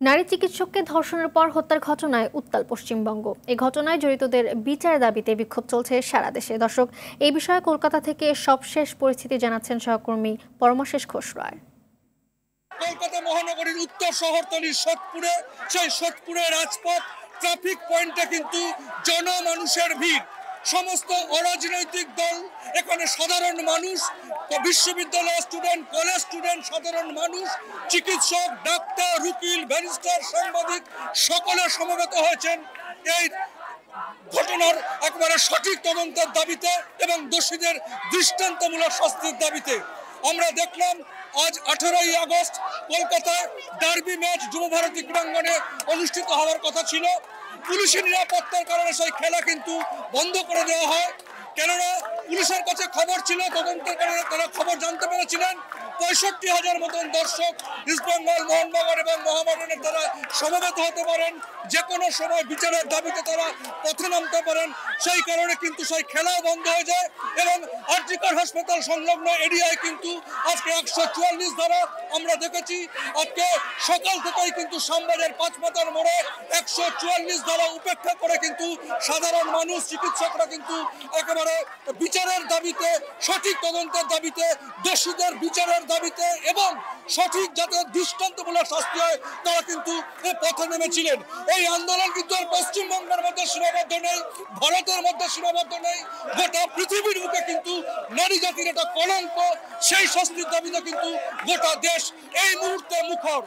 নারী চিকিৎসককে ধর্ষণের পর হত্যার ঘটনায় উত্তাল পশ্চিমবঙ্গ। এই ঘটনায় জড়িতদের বিচারের দাবিতে বিক্ষোভ চলছে সারা দেশে। দর্শক, এই বিষয়ে কলকাতা থেকে সবশেষ পরিস্থিতি জানাচ্ছেন সহকর্মী পরমাশেষ খসরুয়ার। কলকাতা মহানগরীর উত্তর শহরতলির সোদপুরে, সেই সোদপুরের রাজপথ ট্রাফিক পয়েন্টে কিন্তু জনমানুষের ভিড়। সমস্ত অরাজনৈতিক দল, এখানে সাধারণ মানুষ, বিশ্ববিদ্যালয় স্টুডেন্ট, কলেজ স্টুডেন্ট, সাধারণ মানুষ, চিকিৎসক, ডাক্তার, উকিল, ব্যারিস্টার, সাংবাদিক সকলে সমবেত হয়েছেন এই ঘটনার একবারে সঠিক তদন্তের দাবিতে এবং দোষীদের দৃষ্টান্তমূলক শাস্তির দাবিতে। আমরা দেখলাম আজ 18ই আগস্ট কলকাতায় ডার্বি ম্যাচ যুবভারতী ক্রীড়াঙ্গনে অনুষ্ঠিত হওয়ার কথা ছিল। পুলিশি নিরাপত্তার কারণে সেই খেলা কিন্তু বন্ধ করে দেওয়া হয়। কেননা পুলিশের কাছে খবর ছিল, তদন্তের কারণে তারা খবর জানতে পেরেছিলেন 65,000 মতন দর্শক ইস্টবেঙ্গল, মোহনবাগান এবং মোহামেডানের তারা সমবেত হতে পারেন, যে কোনো সময় বিচারের দাবিতে তারা পথে নামতে পারেন। সেই কারণে কিন্তু সেই খেলাও বন্ধ হয়ে যায় এবং আরজিকর হাসপাতাল সংলগ্ন এরিয়ায় কিন্তু আজকে 144 ধারা আমরা দেখেছি। আজকে সকাল থেকেই কিন্তু শ্যামবাজার পাঁচমাথার মোড়ে 144 ধারা উপেক্ষা করে কিন্তু সাধারণ মানুষ, চিকিৎসকরা কিন্তু একেবারে বিচারের দাবিতে, সঠিক তদন্তের দাবিতে, দোষীদের বিচারের দাবিতে এবং সঠিক যাতে দৃষ্টান্তমূলক শাস্তি হয় তারা কিন্তু পথে নেমেছিলেন। এই আন্দোলন কিন্তু আর পশ্চিমবঙ্গের মধ্যে সীমাবদ্ধ নেই, ভারতের মধ্যে সীমাবদ্ধ নেই, গোটা পৃথিবীর বুকে কিন্তু নারী জাতির একটা কলঙ্ক, সেই শাস্তির দাবিতে কিন্তু গোটা দেশ এই মুহূর্তে মুখর।